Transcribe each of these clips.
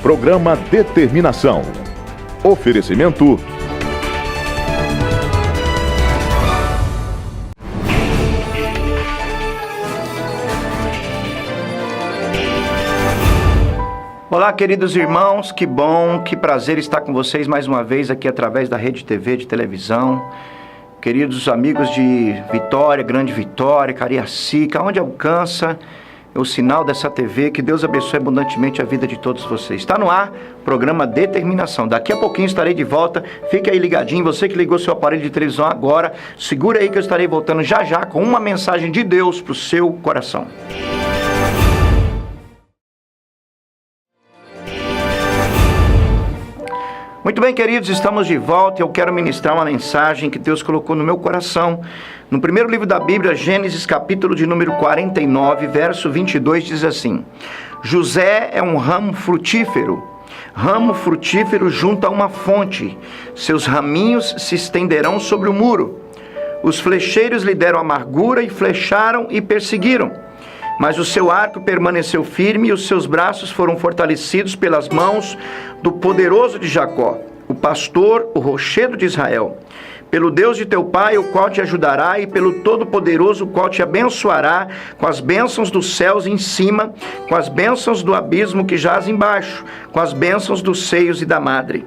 Programa Determinação. Oferecimento. Olá, queridos irmãos, que bom, que prazer estar com vocês mais uma vez aqui através da Rede TV de televisão. Queridos amigos de Vitória, Grande Vitória, Cariacica, onde alcança o sinal dessa TV, que Deus abençoe abundantemente a vida de todos vocês. Está no ar, programa Determinação. Daqui a pouquinho estarei de volta, fique aí ligadinho, você que ligou seu aparelho de televisão agora, segura aí que eu estarei voltando já já com uma mensagem de Deus para o seu coração. Muito bem, queridos, estamos de volta e eu quero ministrar uma mensagem que Deus colocou no meu coração. No primeiro livro da Bíblia, Gênesis, capítulo de número 49, verso 22, diz assim: José é um ramo frutífero junto a uma fonte. Seus raminhos se estenderão sobre o muro. Os flecheiros lhe deram amargura e flecharam e perseguiram. Mas o seu arco permaneceu firme e os seus braços foram fortalecidos pelas mãos do poderoso de Jacó, o pastor, o rochedo de Israel. Pelo Deus de teu pai, o qual te ajudará, e pelo Todo-Poderoso, o qual te abençoará, com as bênçãos dos céus em cima, com as bênçãos do abismo que jaz embaixo, com as bênçãos dos seios e da madre.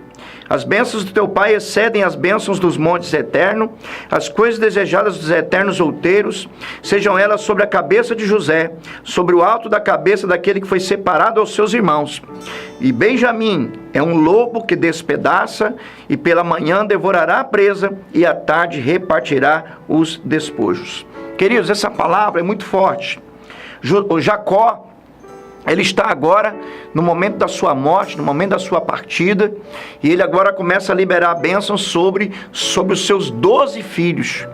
As bênçãos do teu pai excedem as bênçãos dos montes eternos, as coisas desejadas dos eternos outeiros, sejam elas sobre a cabeça de José, sobre o alto da cabeça daquele que foi separado aos seus irmãos. E Benjamim é um lobo que despedaça, e pela manhã devorará a presa, e à tarde repartirá os despojos. Queridos, essa palavra é muito forte. Jacó, ele está agora no momento da sua morte, no momento da sua partida, e ele agora começa a liberar a bênção sobre os seus 12 filhos.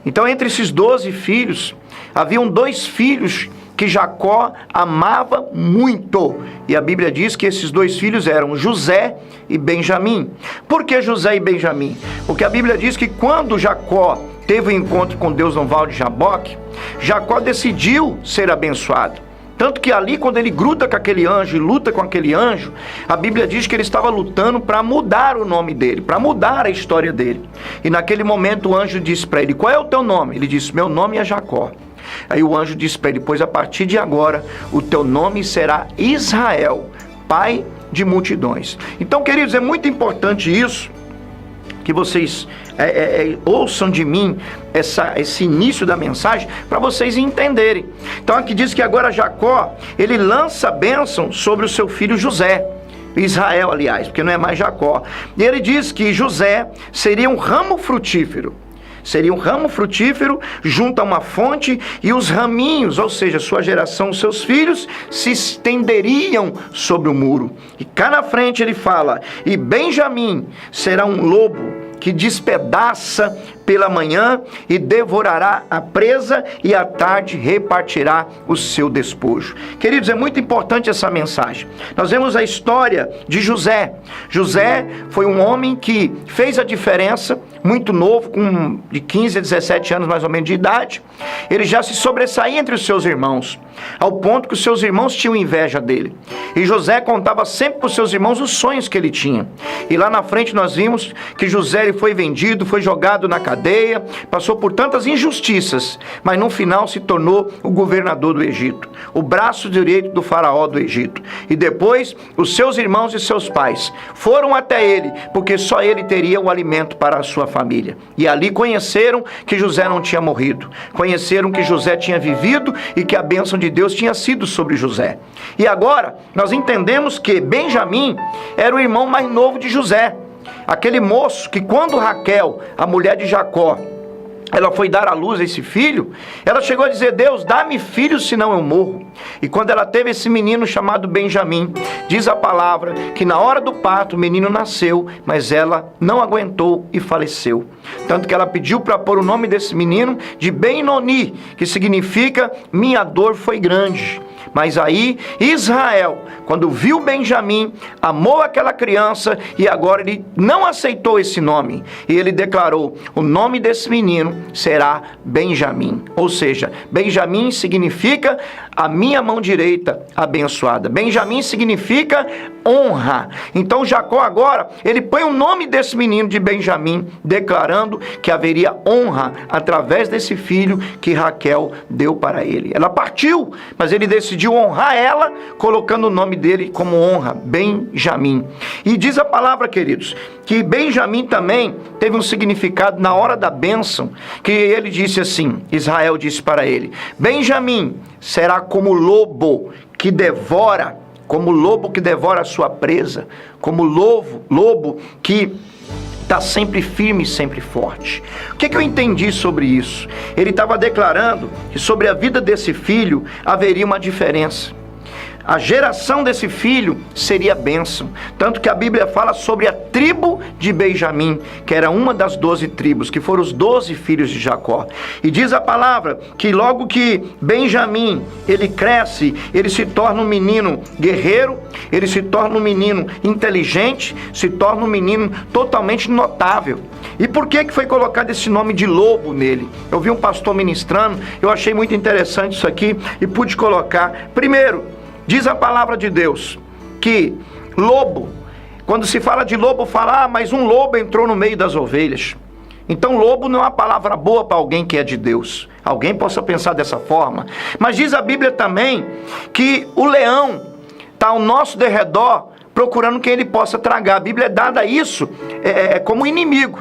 Então, entre esses 12 filhos, haviam 2 filhos que Jacó amava muito. E a Bíblia diz que esses 2 filhos eram José e Benjamim. Por que José e Benjamim? Porque a Bíblia diz que quando Jacó teve um encontro com Deus no Val de Jaboque, Jacó decidiu ser abençoado. Tanto que ali, quando ele gruda com aquele anjo e luta com aquele anjo, a Bíblia diz que ele estava lutando para mudar o nome dele, para mudar a história dele. E naquele momento o anjo disse para ele: qual é o teu nome? Ele disse: meu nome é Jacó. Aí o anjo disse para ele: pois a partir de agora o teu nome será Israel, pai de multidões. Então, queridos, é muito importante isso, que vocês ouçam de mim esse início da mensagem, para vocês entenderem. Então aqui diz que agora Jacó, ele lança a bênção sobre o seu filho José, Israel, aliás, porque não é mais Jacó. E ele diz que José seria um ramo frutífero. Seria um ramo frutífero junto a uma fonte, e os raminhos, ou seja, sua geração, seus filhos, se estenderiam sobre o muro. E cá na frente ele fala: e Benjamim será um lobo que despedaça pela manhã e devorará a presa, e à tarde repartirá o seu despojo. Queridos, é muito importante essa mensagem. Nós vemos a história de José. José foi um homem que fez a diferença, muito novo, com de 15 a 17 anos mais ou menos de idade. Ele já se sobressaía entre os seus irmãos, ao ponto que os seus irmãos tinham inveja dele. E José contava sempre para os seus irmãos os sonhos que ele tinha. E lá na frente nós vimos que José ele foi vendido, foi jogado na cadeia, passou por tantas injustiças, mas no final se tornou o governador do Egito, o braço direito do faraó do Egito. E depois os seus irmãos e seus pais foram até ele, porque só ele teria o alimento para a sua família. E ali conheceram que José não tinha morrido, conheceram que José tinha vivido e que a bênção de Deus tinha sido sobre José. E agora nós entendemos que Benjamim era o irmão mais novo de José, aquele moço que, quando Raquel, a mulher de Jacó, ela foi dar à luz a esse filho, ela chegou a dizer: Deus, dá-me filho, senão eu morro. E quando ela teve esse menino chamado Benjamim, diz a palavra que na hora do parto o menino nasceu, mas ela não aguentou e faleceu. Tanto que ela pediu para pôr o nome desse menino de Ben-Oni, que significa minha dor foi grande. Mas aí Israel, quando viu Benjamim, amou aquela criança e agora ele não aceitou esse nome. E ele declarou: o nome desse menino será Benjamim. Ou seja, Benjamim significa a minha mão direita abençoada. Benjamim significa honra. Então Jacó agora, ele põe o nome desse menino de Benjamim, declarando que haveria honra através desse filho que Raquel deu para ele. Ela partiu, mas ele decidiu honrar ela, colocando o nome dele como honra, Benjamim. E diz a palavra, queridos, que Benjamim também teve um significado na hora da bênção, que ele disse assim, Israel disse para ele: Benjamim será como lobo que devora, a sua presa, como lobo que está sempre firme e sempre forte. O que eu entendi sobre isso? Ele estava declarando que sobre a vida desse filho haveria uma diferença. A geração desse filho seria bênção. Tanto que a Bíblia fala sobre a tribo de Benjamim, que era uma das 12 tribos, que foram os 12 filhos de Jacó. E diz a palavra que logo que Benjamim, ele cresce, ele se torna um menino guerreiro, ele se torna um menino inteligente, se torna um menino totalmente notável. E por que foi colocado esse nome de lobo nele? Eu vi um pastor ministrando, eu achei muito interessante isso aqui e pude colocar. Primeiro, diz a palavra de Deus que lobo, quando se fala de lobo, fala, mas um lobo entrou no meio das ovelhas. Então lobo não é uma palavra boa para alguém que é de Deus. Alguém possa pensar dessa forma. Mas diz a Bíblia também que o leão está ao nosso derredor procurando quem ele possa tragar. A Bíblia é dada isso como inimigo,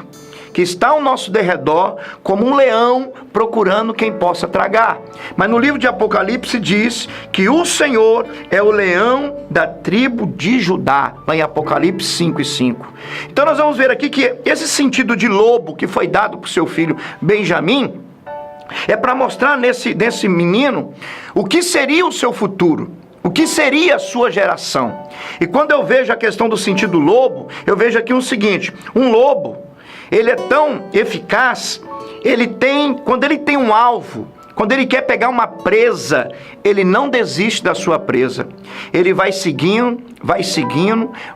que está ao nosso derredor como um leão procurando quem possa tragar. Mas no livro de Apocalipse diz que o Senhor é o leão da tribo de Judá, lá em Apocalipse 5:5. Então nós vamos ver aqui que esse sentido de lobo que foi dado para o seu filho Benjamim é para mostrar nesse menino o que seria o seu futuro, o que seria a sua geração. E quando eu vejo a questão do sentido lobo, eu vejo aqui o seguinte: um lobo, ele é tão eficaz, quando ele tem um alvo, quando ele quer pegar uma presa, ele não desiste da sua presa. Ele vai seguindo,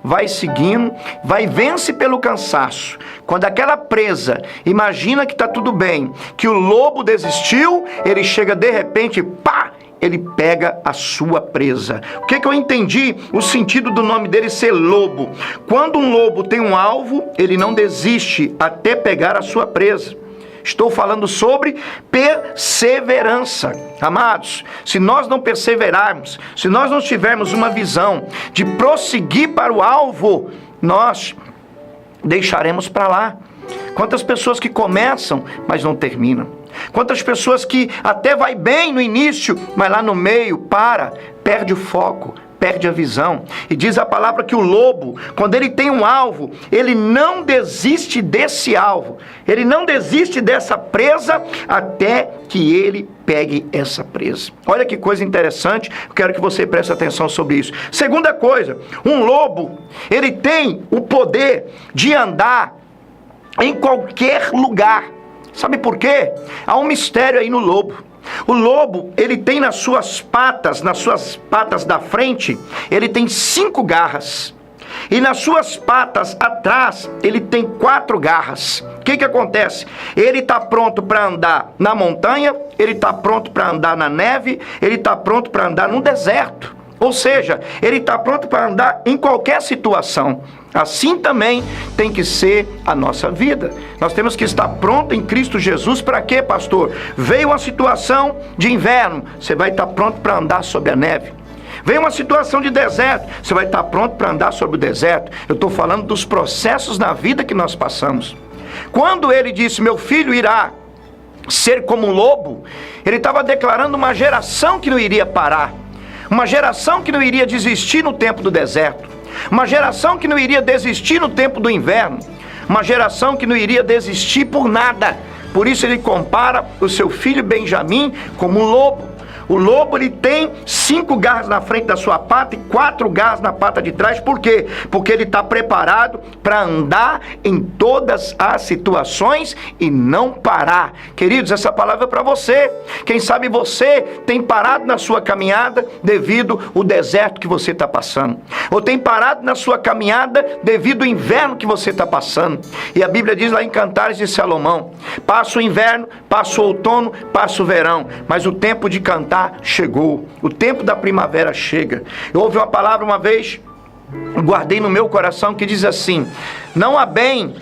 vai vence pelo cansaço. Quando aquela presa imagina que está tudo bem, que o lobo desistiu, ele chega de repente, pá! Ele pega a sua presa. O que eu entendi? O sentido do nome dele ser lobo. Quando um lobo tem um alvo, ele não desiste até pegar a sua presa. Estou falando sobre perseverança. Amados, se nós não perseverarmos, se nós não tivermos uma visão de prosseguir para o alvo, nós deixaremos para lá. Quantas pessoas que começam, mas não terminam. Quantas pessoas que até vai bem no início, mas lá no meio perde o foco, perde a visão. E diz a palavra que o lobo, quando ele tem um alvo, ele não desiste desse alvo. Ele não desiste dessa presa até que ele pegue essa presa. Olha que coisa interessante, eu quero que você preste atenção sobre isso. Segunda coisa, um lobo, ele tem o poder de andar em qualquer lugar. Sabe por quê? Há um mistério aí no lobo. O lobo, ele tem nas suas patas da frente, ele tem 5 garras. E nas suas patas atrás, ele tem 4 garras. O que acontece? Ele está pronto para andar na montanha, ele está pronto para andar na neve, ele está pronto para andar no deserto. Ou seja, ele está pronto para andar em qualquer situação. Assim também tem que ser a nossa vida. Nós temos que estar pronto em Cristo Jesus. Para quê, pastor? Veio uma situação de inverno, você vai estar pronto para andar sobre a neve. Veio uma situação de deserto, você vai estar pronto para andar sobre o deserto. Eu estou falando dos processos na vida que nós passamos. Quando ele disse, meu filho irá ser como um lobo, ele estava declarando uma geração que não iria parar. Uma geração que não iria desistir no tempo do deserto. Uma geração que não iria desistir no tempo do inverno. Uma geração que não iria desistir por nada. Por isso ele compara o seu filho Benjamim como um lobo. O lobo, ele tem 5 garras na frente da sua pata e 4 garras na pata de trás. Por quê? Porque ele está preparado para andar em todas as situações e não parar. Queridos, essa palavra é para você. Quem sabe você tem parado na sua caminhada devido ao deserto que você está passando. Ou tem parado na sua caminhada devido ao inverno que você está passando. E a Bíblia diz lá em Cantares de Salomão: passa o inverno, passa o outono, passa o verão, mas o tempo de cantar chegou. O tempo da primavera chega. Eu ouvi uma palavra uma vez, guardei no meu coração, que diz assim: não há bem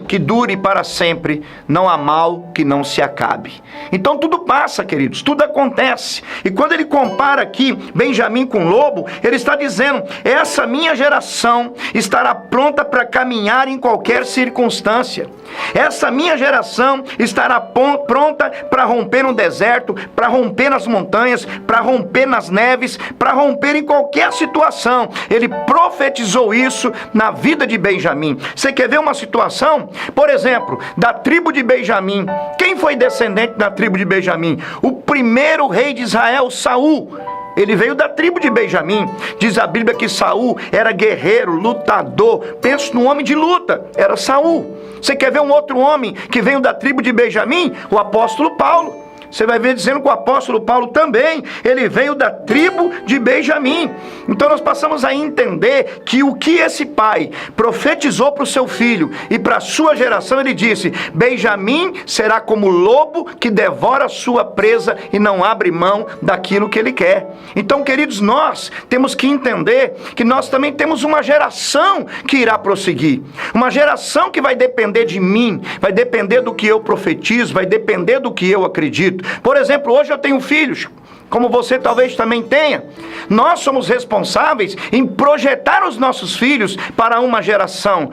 que dure para sempre, não há mal que não se acabe. Então tudo passa, queridos, tudo acontece. E quando ele compara aqui Benjamim com lobo, ele está dizendo: essa minha geração estará pronta para caminhar em qualquer circunstância. Essa minha geração estará pronta para romper no deserto, para romper nas montanhas, para romper nas neves, para romper em qualquer situação. Ele profetizou isso na vida de Benjamim. Você quer ver uma situação? Por exemplo, da tribo de Benjamim. Quem foi descendente da tribo de Benjamim? O primeiro rei de Israel, Saul. Ele veio da tribo de Benjamim. Diz a Bíblia que Saul era guerreiro, lutador. Pensa num homem de luta, era Saul. Você quer ver um outro homem que veio da tribo de Benjamim? O apóstolo Paulo. Você vai ver dizendo que o apóstolo Paulo também, ele veio da tribo de Benjamim. Então nós passamos a entender que o que esse pai profetizou para o seu filho e para a sua geração, ele disse: Benjamim será como lobo que devora a sua presa e não abre mão daquilo que ele quer. Então, queridos, nós temos que entender que nós também temos uma geração que irá prosseguir. Uma geração que vai depender de mim, vai depender do que eu profetizo, vai depender do que eu acredito. Por exemplo, hoje eu tenho filhos, como você talvez também tenha. Nós somos responsáveis em projetar os nossos filhos para uma geração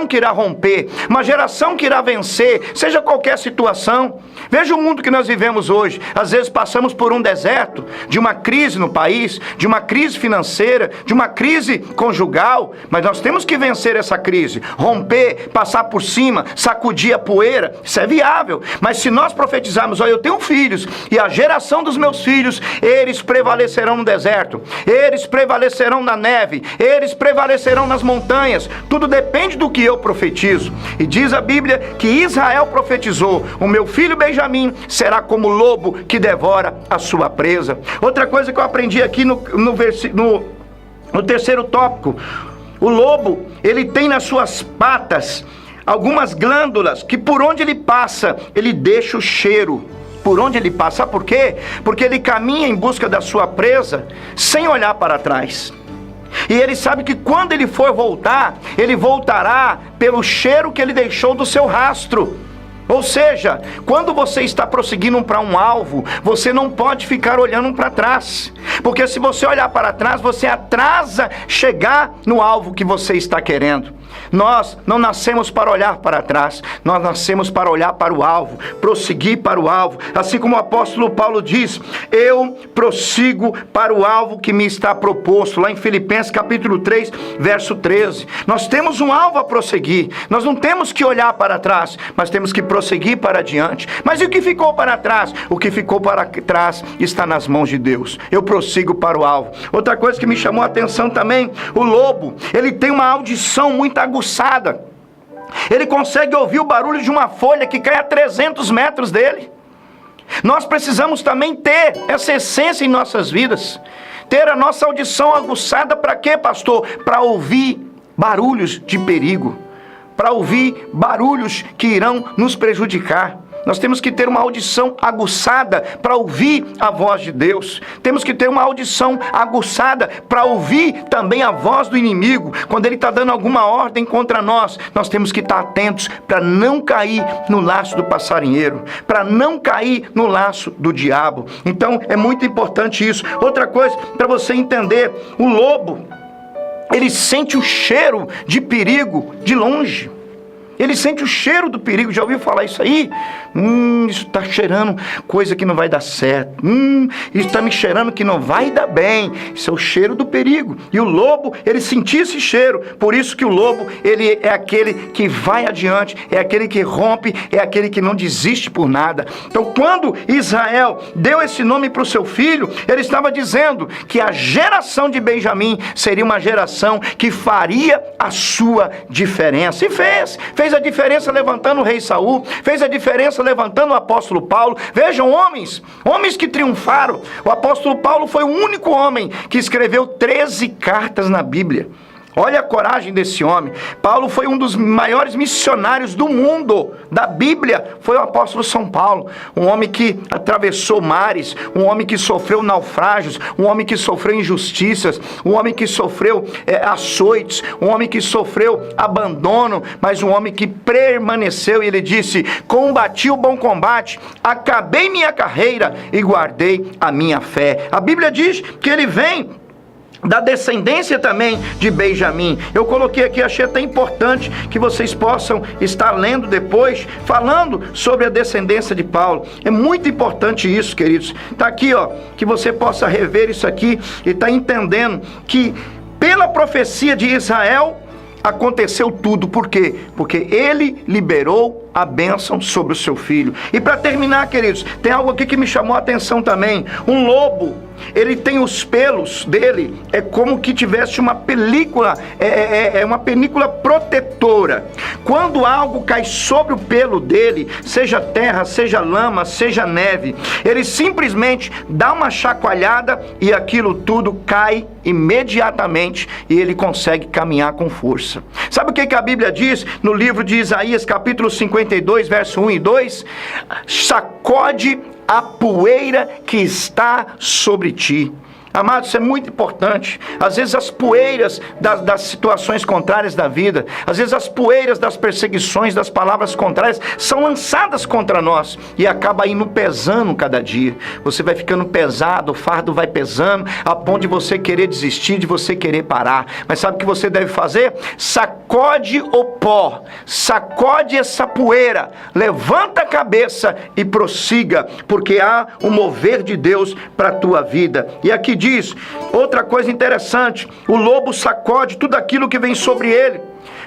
que irá romper, uma geração que irá vencer, seja qualquer situação. Veja o mundo que nós vivemos hoje. Às vezes passamos por um deserto, de uma crise no país, de uma crise financeira, de uma crise conjugal, mas nós temos que vencer essa crise, romper, passar por cima, sacudir a poeira. Isso é viável. Mas se nós profetizarmos: olha, eu tenho filhos e a geração dos meus filhos, eles prevalecerão no deserto, eles prevalecerão na neve, eles prevalecerão nas montanhas. Tudo depende do que eu profetizo. E diz a Bíblia que Israel profetizou: o meu filho Benjamim será como lobo que devora a sua presa. Outra coisa que eu aprendi aqui no terceiro tópico: o lobo, ele tem nas suas patas algumas glândulas que por onde ele passa, ele deixa o cheiro. Por onde ele passa. Sabe por quê? Porque ele caminha em busca da sua presa sem olhar para trás. E ele sabe que quando ele for voltar, ele voltará pelo cheiro que ele deixou do seu rastro. Ou seja, quando você está prosseguindo para um alvo, você não pode ficar olhando para trás. Porque se você olhar para trás, você atrasa chegar no alvo que você está querendo. Nós não nascemos para olhar para trás, nós nascemos para olhar para o alvo, prosseguir para o alvo. Assim como o apóstolo Paulo diz: eu prossigo para o alvo que me está proposto, lá em Filipenses capítulo 3, verso 13. Nós temos um alvo a prosseguir, nós não temos que olhar para trás, mas temos que prosseguir para adiante. Mas e o que ficou para trás? O que ficou para trás está nas mãos de Deus. Eu prossigo para o alvo. Outra coisa que me chamou a atenção também: o lobo, ele tem uma audição muito aguçada. Ele consegue ouvir o barulho de uma folha que cai a 300 metros dele. Nós precisamos também ter essa essência em nossas vidas. Ter a nossa audição aguçada para quê, pastor? Para ouvir barulhos de perigo. Para ouvir barulhos que irão nos prejudicar. Nós temos que ter uma audição aguçada para ouvir a voz de Deus. Temos que ter uma audição aguçada para ouvir também a voz do inimigo. Quando ele está dando alguma ordem contra nós, nós temos que estar atentos para não cair no laço do passarinheiro, para não cair no laço do diabo. Então é muito importante isso. Outra coisa, para você entender: o lobo, ele sente o cheiro de perigo de longe. ele sente o cheiro do perigo. Já ouviu falar isso aí? Isso está cheirando coisa que não vai dar certo. Isso está me cheirando que não vai dar bem. Isso é o cheiro do perigo. E o lobo, ele sentia esse cheiro. Por isso que o lobo, ele é aquele que vai adiante, é aquele que rompe, é aquele que não desiste por nada. Então, quando Israel deu esse nome para o seu filho, ele estava dizendo que a geração de Benjamim seria uma geração que faria a sua diferença. E fez a diferença levantando o rei Saul, fez a diferença levantando o apóstolo Paulo. Vejam, homens que triunfaram. O apóstolo Paulo foi o único homem que escreveu 13 cartas na Bíblia. Olha a coragem desse homem. Paulo foi um dos maiores missionários do mundo, da Bíblia. Foi o apóstolo São Paulo. Um homem que atravessou mares, um homem que sofreu naufrágios, um homem que sofreu injustiças, um homem que sofreu açoites, um homem que sofreu abandono, mas um homem que permaneceu. E ele disse: combati o bom combate, acabei minha carreira e guardei a minha fé. A Bíblia diz que ele vem da descendência também de Benjamim. Eu coloquei aqui, achei até importante que vocês possam estar lendo depois, falando sobre a descendência de Paulo. É muito importante isso, queridos. Está aqui, que você possa rever isso aqui e está entendendo que pela profecia de Israel aconteceu tudo. Por quê? Porque ele liberou a bênção sobre o seu filho. E para terminar, queridos, tem algo aqui que me chamou a atenção também. Um lobo, ele tem os pelos dele, é como que tivesse uma película, uma película protetora. Quando algo cai sobre o pelo dele, seja terra, seja lama, seja neve, ele simplesmente dá uma chacoalhada e aquilo tudo cai imediatamente e ele consegue caminhar com força. Sabe o que a Bíblia diz no livro de Isaías, capítulo 52, verso 1 e 2? Sacode a poeira que está sobre ti. Amados, isso é muito importante. Às vezes as poeiras das situações contrárias da vida, às vezes as poeiras das perseguições, das palavras contrárias, são lançadas contra nós e acaba indo pesando cada dia. Você vai ficando pesado, o fardo vai pesando, a ponto de você querer desistir, de você querer parar. Mas sabe o que você deve fazer? Sacode o pó, sacode essa poeira, levanta a cabeça e prossiga, porque há um mover de Deus para a tua vida. E aqui diz outra coisa interessante: o lobo sacode tudo aquilo que vem sobre ele.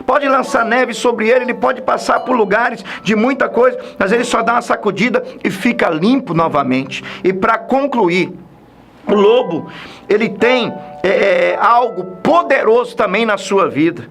Pode lançar neve sobre ele, ele pode passar por lugares de muita coisa, mas ele só dá uma sacudida e fica limpo novamente. E para concluir, o lobo, ele tem algo poderoso também na sua vida.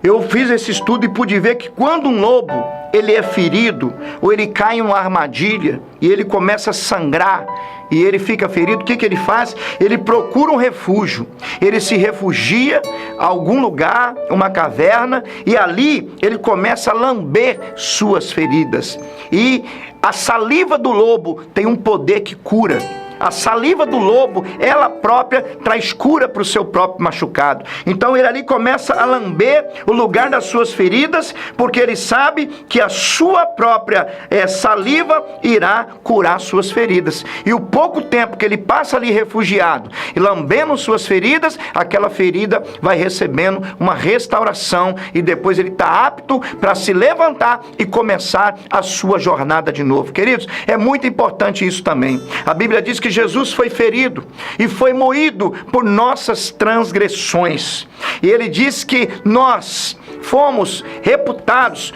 Eu fiz esse estudo e pude ver que quando um lobo, ele é ferido, ou ele cai em uma armadilha, e ele começa a sangrar, e ele fica ferido, o que ele faz? Ele procura um refúgio, ele se refugia a algum lugar, uma caverna, e ali ele começa a lamber suas feridas. E a saliva do lobo tem um poder que cura. A saliva do lobo, ela própria traz cura para o seu próprio machucado. Então ele ali começa a lamber o lugar das suas feridas, porque ele sabe que a sua própria saliva irá curar suas feridas. E o pouco tempo que ele passa ali refugiado e lambendo suas feridas, aquela ferida vai recebendo uma restauração e depois ele está apto para se levantar e começar a sua jornada de novo. Queridos, é muito importante isso também. A Bíblia diz que Jesus foi ferido e foi moído por nossas transgressões. E ele diz que nós fomos reputados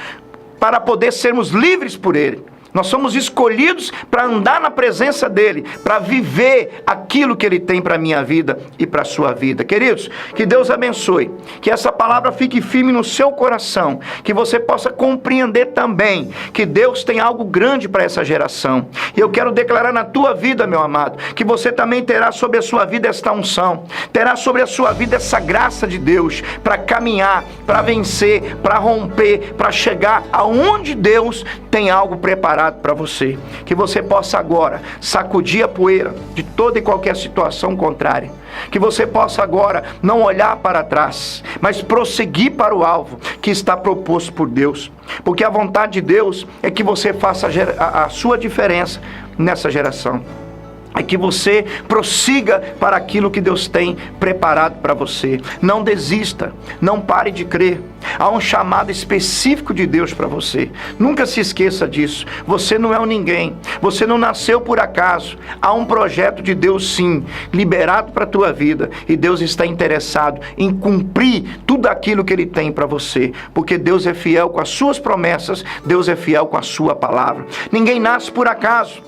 para poder sermos livres por ele. Nós somos escolhidos para andar na presença dele, para viver aquilo que ele tem para a minha vida e para a sua vida. Queridos, que Deus abençoe, que essa palavra fique firme no seu coração, que você possa compreender também que Deus tem algo grande para essa geração. E eu quero declarar na tua vida, meu amado, que você também terá sobre a sua vida esta unção, terá sobre a sua vida essa graça de Deus para caminhar, para vencer, para romper, para chegar aonde Deus tem algo preparado para você. Que você possa agora sacudir a poeira de toda e qualquer situação contrária. Que você possa agora não olhar para trás, mas prosseguir para o alvo que está proposto por Deus. Porque a vontade de Deus é que você faça a sua diferença nessa geração. é que você prossiga para aquilo que Deus tem preparado para você. Não desista, não pare de crer. Há um chamado específico de Deus para você. Nunca se esqueça disso. Você não é um ninguém. Você não nasceu por acaso. Há um projeto de Deus, sim, liberado para a tua vida. E Deus está interessado em cumprir tudo aquilo que Ele tem para você. Porque Deus é fiel com as suas promessas. Deus é fiel com a sua palavra. Ninguém nasce por acaso.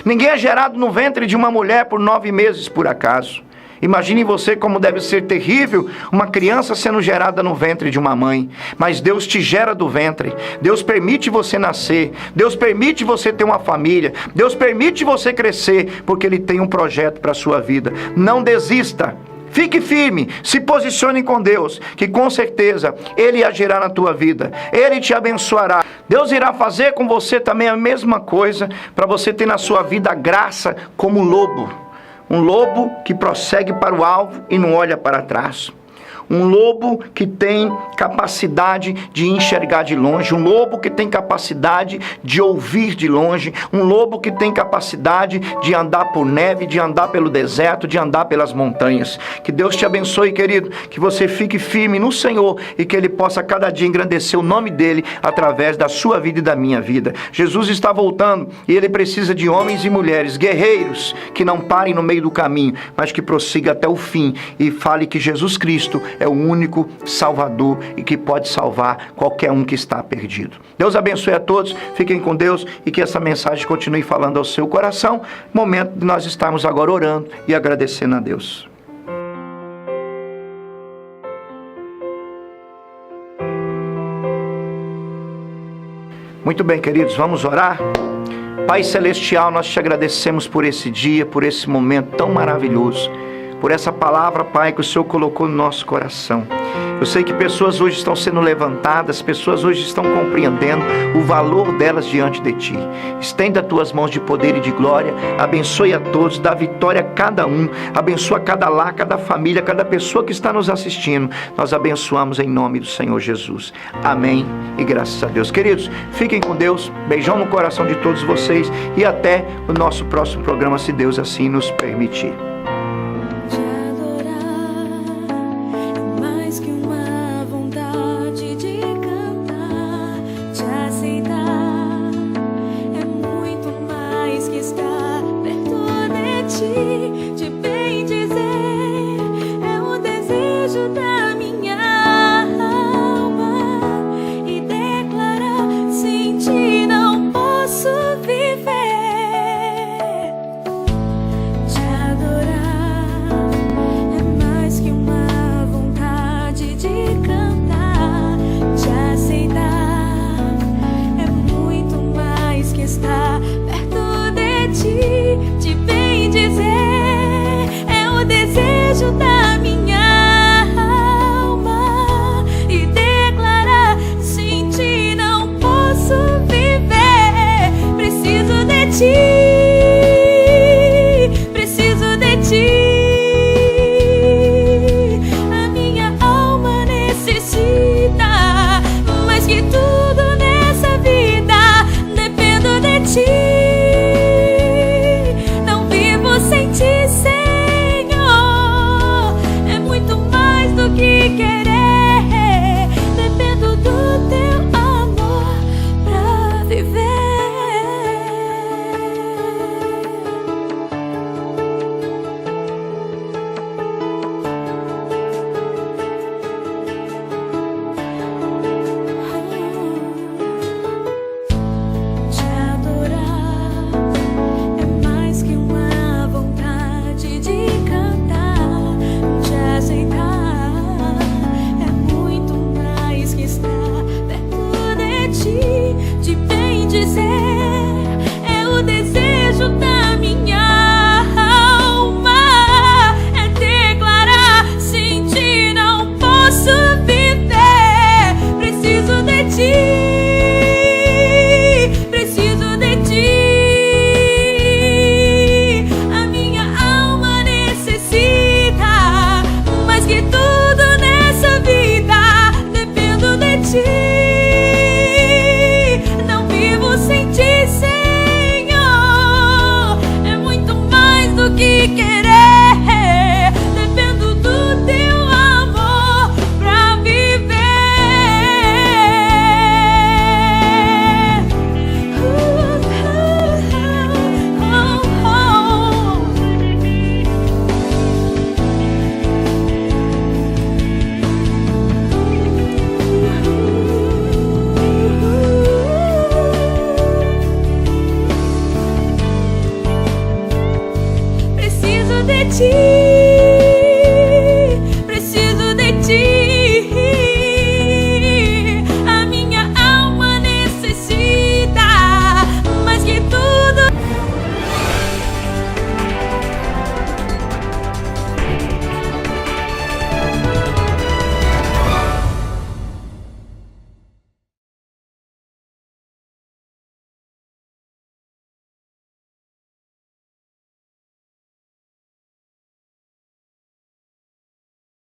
Ninguém é gerado no ventre de uma mulher por 9 meses por acaso. Imagine você como deve ser terrível uma criança sendo gerada no ventre de uma mãe. Mas Deus te gera do ventre. Deus permite você nascer. Deus permite você ter uma família. Deus permite você crescer, porque Ele tem um projeto para a sua vida. Não desista. Fique firme, se posicione com Deus, que com certeza Ele agirá na tua vida, Ele te abençoará. Deus irá fazer com você também a mesma coisa, para você ter na sua vida a graça como lobo. Um lobo que prossegue para o alvo e não olha para trás. Um lobo que tem capacidade de enxergar de longe. Um lobo que tem capacidade de ouvir de longe. Um lobo que tem capacidade de andar por neve, de andar pelo deserto, de andar pelas montanhas. Que Deus te abençoe, querido. Que você fique firme no Senhor e que Ele possa cada dia engrandecer o nome dEle através da sua vida e da minha vida. Jesus está voltando e Ele precisa de homens e mulheres, guerreiros, que não parem no meio do caminho, mas que prossigam até o fim e fale que Jesus Cristo é o único Salvador e que pode salvar qualquer um que está perdido. Deus abençoe a todos, fiquem com Deus e que essa mensagem continue falando ao seu coração. Momento de nós estarmos agora orando e agradecendo a Deus. Muito bem, queridos, vamos orar? Pai Celestial, nós te agradecemos por esse dia, por esse momento tão maravilhoso, por essa palavra, Pai, que o Senhor colocou no nosso coração. Eu sei que pessoas hoje estão sendo levantadas, pessoas hoje estão compreendendo o valor delas diante de Ti. Estenda as Tuas mãos de poder e de glória, abençoe a todos, dá vitória a cada um, abençoa cada lar, cada família, cada pessoa que está nos assistindo. Nós abençoamos em nome do Senhor Jesus. Amém e graças a Deus. Queridos, fiquem com Deus, beijão no coração de todos vocês e até o nosso próximo programa, se Deus assim nos permitir.